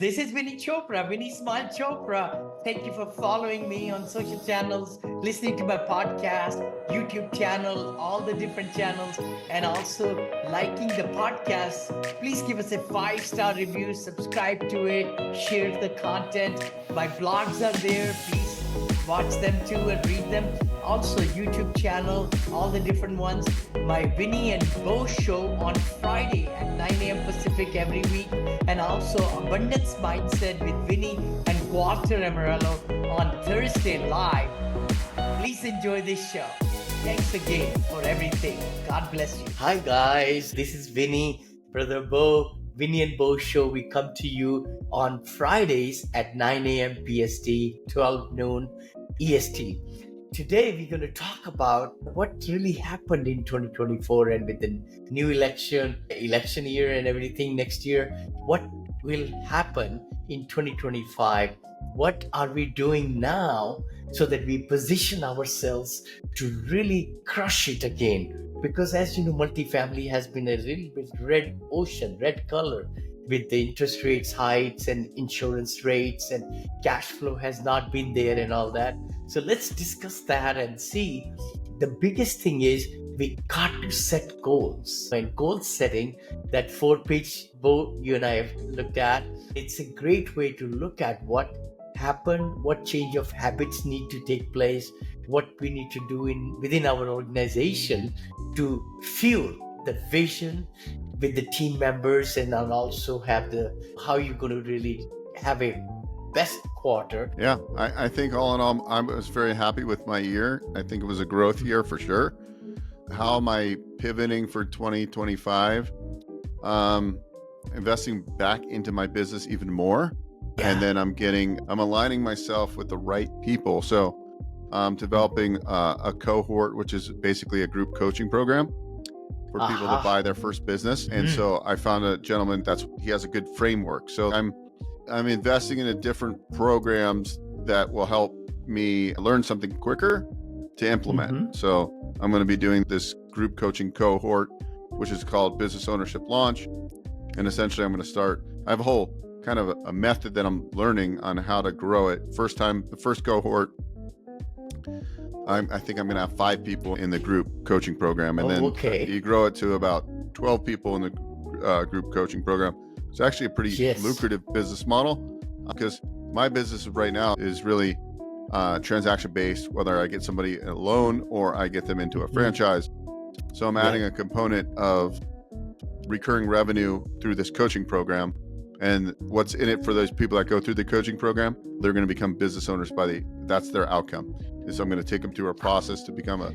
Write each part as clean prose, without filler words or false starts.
This is Vinny Chopra, Vinny Smile Chopra. Thank you for following me on social channels, listening to my podcast, YouTube channel, all the different channels, and also liking the podcast. Please give us a 5-star review, subscribe to it, share the content. My blogs are there. Please watch them too and read them. Also, YouTube channel, all the different ones. My Vinney and Beau Show on Friday at 9 a.m. Pacific every week. And also Abundance Mindset with Vinney and Walter Amarello on Thursday live. Please enjoy this show. Thanks again for everything. God bless you. Hi guys, this is Vinney, Brother Beau, Vinney and Beau Show. We come to you on Fridays at 9 a.m. PST, 12 noon EST. Today we're going to talk about what really happened in 2024 and with the new election year and everything next year. What will happen in 2025? What are we doing now so that we position ourselves to really crush it again? Because as you know, multifamily has been a little bit red color with the interest rates hikes and insurance rates and cash flow has not been there and all that. So let's discuss that and see. The biggest thing is we got to set goals. And goal setting, that 4-page book you and I have looked at, it's a great way to look at what happened, what change of habits need to take place, what we need to do within our organization to fuel the vision with the team members, and I'll also have how you're going to really have a best quarter. Yeah, I think all in all, I was very happy with my year. I think it was a growth year for sure. How am I pivoting for 2025? Investing back into my business even more. Yeah. And then I'm aligning myself with the right people. So I'm developing a cohort, which is basically a group coaching program for people to buy their first business. And so I found a gentleman he has a good framework. So I'm investing in different programs that will help me learn something quicker to implement. So I'm going to be doing this group coaching cohort, which is called Business Ownership Launch. And essentially I'm going to I have a whole kind of a method that I'm learning on how to grow it. The first cohort, I think I'm going to have 5 people in the group coaching program. And then you grow it to about 12 people in the group coaching program. It's actually a pretty lucrative business model because my business right now is really transaction based, whether I get somebody a loan or I get them into a franchise. So I'm adding a component of recurring revenue through this coaching program. And what's in it for those people that go through the coaching program, they're going to become business owners that's their outcome. And so I'm going to take them through a process to become a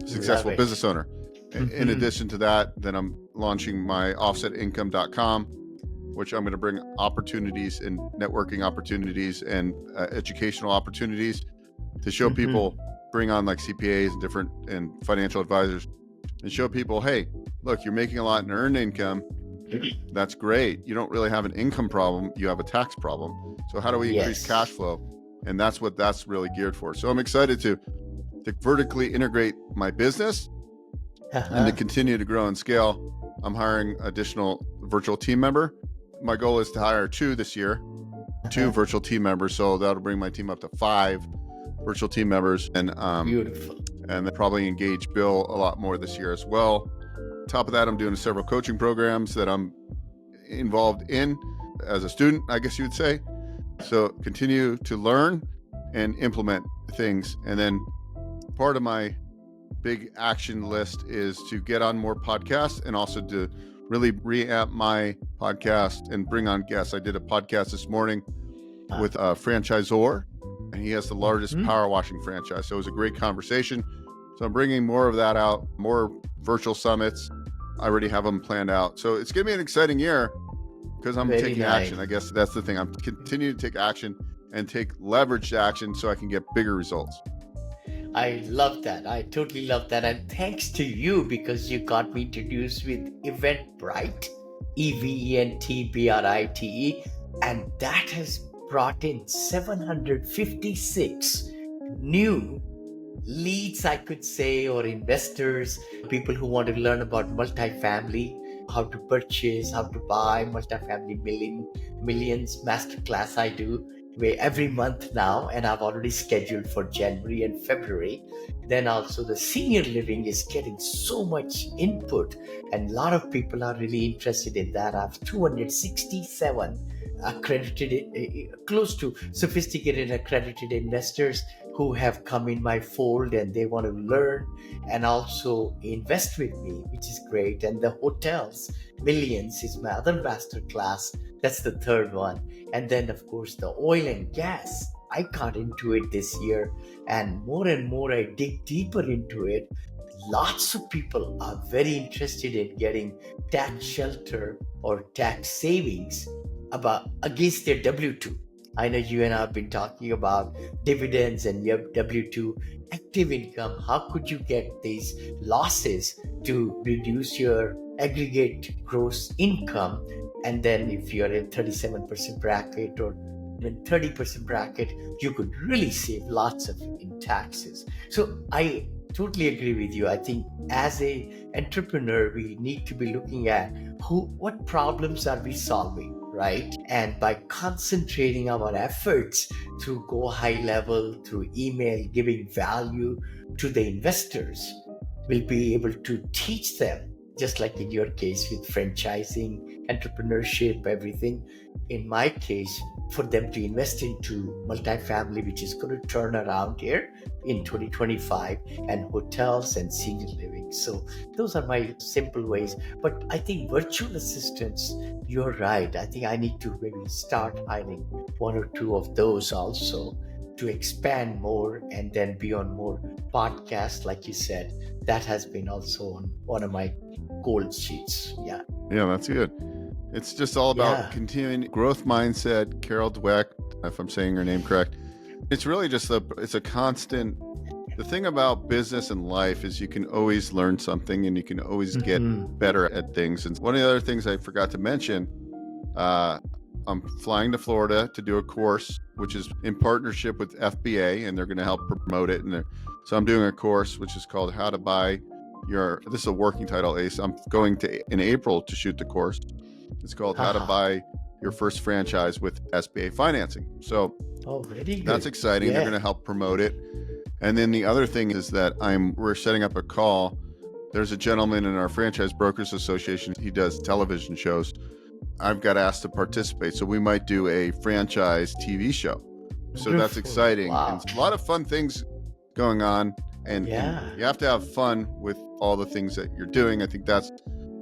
successful business owner. In addition to that, then I'm launching my offsetincome.com, which I'm going to bring opportunities and networking opportunities and educational opportunities to show people, bring on like CPAs and financial advisors and show people, hey, look, you're making a lot in earned income. That's great. You don't really have an income problem. You have a tax problem. So how do we increase cash flow? And that's what that's really geared for. So I'm excited to vertically integrate my business and to continue to grow and scale. I'm hiring additional virtual team member. My goal is to hire 2 this year, 2 virtual team members. So that'll bring my team up to 5 virtual team members. And beautiful. And then probably engage Bill a lot more this year as well. Top of that, I'm doing several coaching programs that I'm involved in as a student, I guess you would say. So continue to learn and implement things. And then part of my big action list is to get on more podcasts and also to really reamp my podcast and bring on guests. I did a podcast this morning with a franchisor, and he has the largest power washing franchise. So it was a great conversation. So I'm bringing more of that out, more virtual summits. I already have them planned out. So it's going to be an exciting year because I'm taking action. I guess that's the thing. I'm continuing to take action and take leveraged action so I can get bigger results. I love that. I totally love that. And thanks to you because you got me introduced with Eventbrite, EVENTBRITE. And that has brought in 756 new leads, I could say, or investors, people who want to learn about multifamily, how to purchase, how to buy multifamily Millions masterclass I do where every month now, and I've already scheduled for January and February. Then also the senior living is getting so much input, and a lot of people are really interested in that. I have 267 accredited, close to sophisticated accredited investors who have come in my fold, and they want to learn and also invest with me, which is great. And the hotels, Millions is my other master class. That's the third one. And then, of course, the oil and gas. I got into it this year, and more I dig deeper into it. Lots of people are very interested in getting tax shelter or tax savings about against their W-2. I know you and I have been talking about dividends and your W-2 active income. How could you get these losses to reduce your aggregate gross income? And then if you're in 37% bracket or even 30% bracket, you could really save lots of in taxes. So I totally agree with you. I think as a entrepreneur, we need to be looking at what problems are we solving, right? And by concentrating our efforts through Go High Level, through email, giving value to the investors, we'll be able to teach them, just like in your case with franchising, entrepreneurship, everything. In my case, for them to invest into multifamily, which is going to turn around here in 2025, and hotels and senior living. So those are my simple ways. But I think virtual assistants, you're right. I think I need to maybe start hiring one or two of those also to expand more and then be on more podcasts, like you said. That has been also on one of my gold sheets. Yeah, that's good. It's just all about continuing growth mindset. Carol Dweck, if I'm saying her name correct. It's really just it's a constant. The thing about business and life is you can always learn something and you can always get better at things. And one of the other things I forgot to mention, I'm flying to Florida to do a course, which is in partnership with FBA, and they're going to help promote it. And so I'm doing a course, which is called How to Buy this is a working title, Ace. I'm going in April to shoot the course. It's called How to Buy Your First Franchise with SBA Financing. So very good. That's exciting. They're going to help promote it. And then the other thing is that we're setting up a call. There's a gentleman in our Franchise Brokers Association. He does television shows. I've got asked to participate. So we might do a franchise TV show. So that's exciting. Wow. And a lot of fun things going on. And you have to have fun with all the things that you're doing. I think that's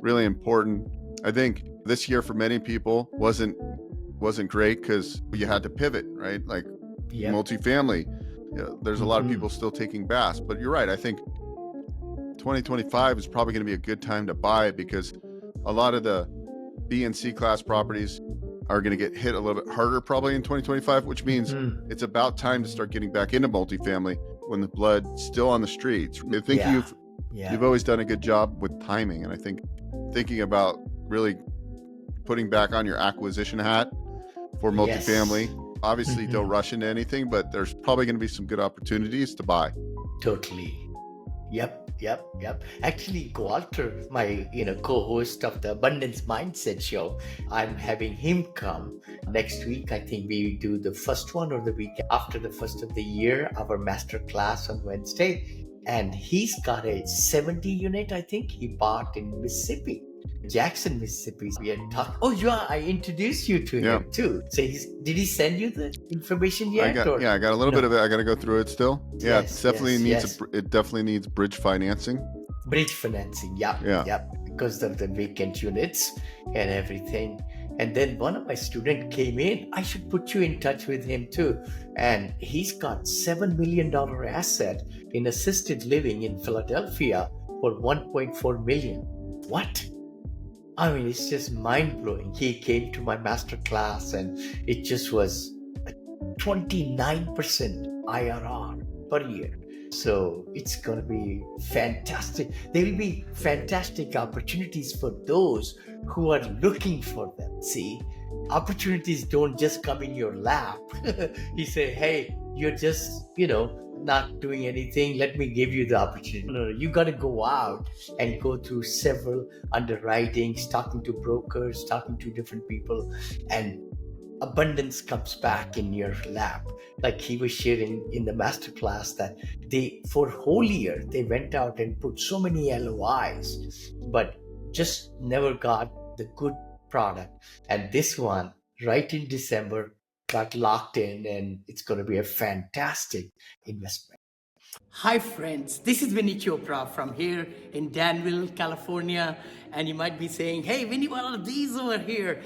really important. I think this year for many people wasn't great because you had to pivot, right? Like multifamily. There's a lot of people still taking BAS, but you're right. I think 2025 is probably going to be a good time to buy because a lot of the B and C class properties are going to get hit a little bit harder probably in 2025, which means it's about time to start getting back into multifamily when the blood's still on the streets. I think you've always done a good job with timing, and I think thinking about really putting back on your acquisition hat for multifamily. Obviously, don't rush into anything, but there's probably going to be some good opportunities to buy. Totally. Yep. Actually, Walter, my co-host of the Abundance Mindset Show, I'm having him come next week. I think we do the first one or the week after the first of the year, our master class on Wednesday. And he's got a 70 unit, I think he bought in Mississippi. Jackson, Mississippi. We had talked. Oh, I introduced you to him too. So did he send you the information yet? I got a little bit of it. I got to go through it still. Yeah, it definitely needs bridge financing. Bridge financing, yep. Because of the vacant units and everything. And then one of my students came in. I should put you in touch with him too. And he's got $7 million asset in assisted living in Philadelphia for $1.4 million. What? I mean, it's just mind-blowing. He came to my master class and it just was a 29% IRR per year. So it's going to be fantastic. There will be fantastic opportunities for those who are looking for them. See, opportunities don't just come in your lap. You say, hey, you're just, not doing anything. Let me give you the opportunity. No, you got to go out and go through several underwritings, talking to brokers, talking to different people, and abundance comes back in your lap. Like he was sharing in the masterclass that for whole year, they went out and put so many LOIs, but just never got the good product. And this one, right in December, got locked in, and it's going to be a fantastic investment. Hi, friends. This is Vinney Chopra from here in Danville, California. And you might be saying, hey, Vinney, what are these over here?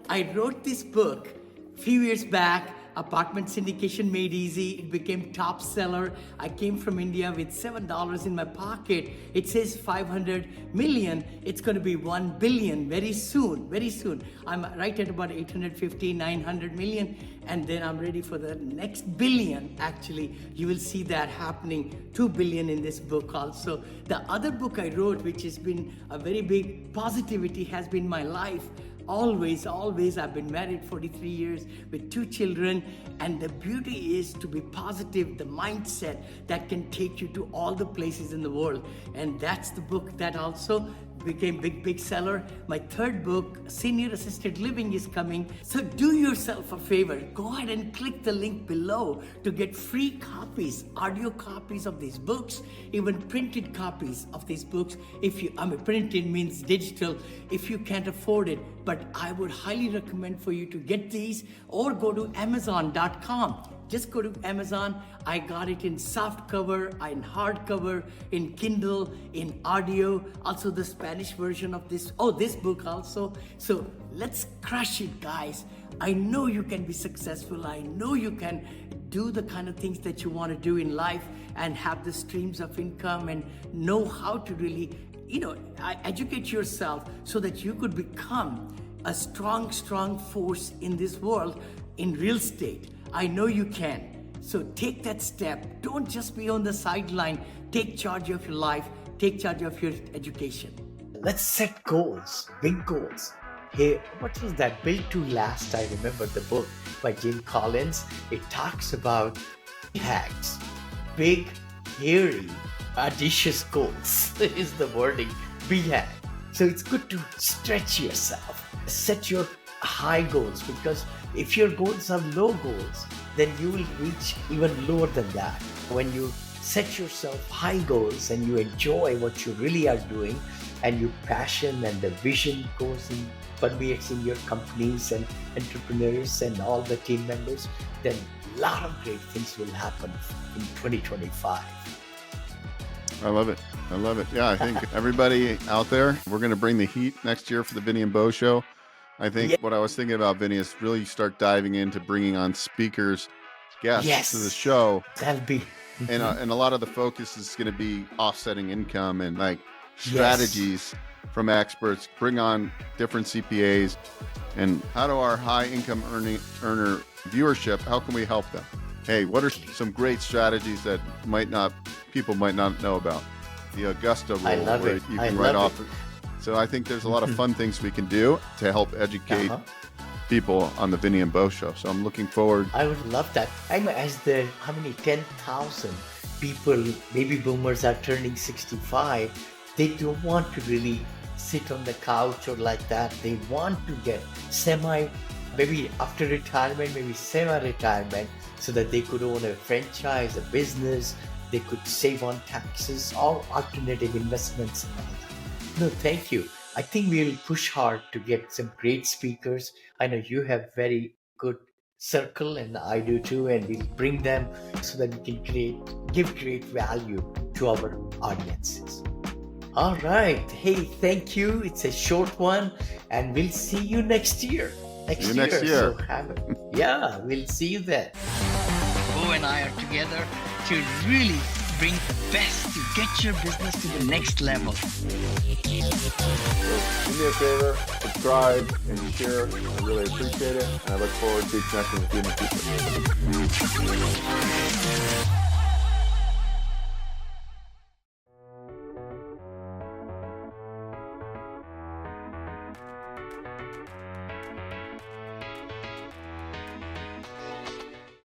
I wrote this book a few years back. Apartment syndication made easy. It became top seller. I came from India with $7 in my pocket. It says 500 million. It's going to be 1 billion very soon, very soon. I'm right at about 850, 900 million. And then I'm ready for the next billion. Actually, you will see that happening, 2 billion in this book also. The other book I wrote, which has been a very big positivity, has been my life. Always, I've been married 43 years with 2 children. And the beauty is to be positive, the mindset that can take you to all the places in the world. And that's the book that also became big seller. My third book, Senior Assisted Living, is coming. So do yourself a favor. Go ahead and click the link below to get free copies, audio copies of these books, even printed copies of these books. Printed means digital if you can't afford it. But I would highly recommend for you to get these, or go to Amazon.com. Just go to Amazon. I got it in soft cover, in hardcover, in Kindle, in audio, also the Spanish version of this book also. So let's crush it, guys. I know you can be successful. I know you can do the kind of things that you want to do in life and have the streams of income and know how to really, educate yourself so that you could become a strong force in this world in real estate. I know you can. So take that step. Don't just be on the sideline. Take charge of your life. Take charge of your education. Let's set goals, big goals. Hey, what was that? Built to Last, I remember the book by Jim Collins. It talks about BHAGs, big, hairy, audacious goals is the wording, BHAG. So it's good to stretch yourself. Set your high goals, because if your goals are low goals, then you will reach even lower than that. When you set yourself high goals and you enjoy what you really are doing, and your passion and the vision permeates in your companies and entrepreneurs and all the team members, then a lot of great things will happen in 2025. I love it. Yeah, I think everybody out there, we're going to bring the heat next year for the Vinney and Beau Show. I think what I was thinking about, Vinney, is really start diving into bringing on speakers, guests to the show. That'll be... And a lot of the focus is going to be offsetting income and like strategies from experts. Bring on different CPAs, and how do our high income earner viewership, how can we help them? Hey, what are some great strategies that people might not know about? The Augusta rule, where you can write off. So I think there's a lot of fun things we can do to help educate people on the Vinney and Beau Show. So I'm looking forward. I would love that. As how many 10,000 people, baby boomers, are turning 65, they don't want to really sit on the couch or like that. They want to get maybe after retirement, maybe semi-retirement, so that they could own a franchise, a business, they could save on taxes, or alternative investments and all that. No, thank you. I think we'll push hard to get some great speakers. I know you have very good circle, and I do too, and we'll bring them so that we can give great value to our audiences. All right. Hey, thank you. It's a short one, and we'll see you next year. Next year. So we'll see you then. Beau and I are together to really bring the best to get your business to the next level. Do me a favor, subscribe and share. I really appreciate it, and I look forward to connecting with you in the future.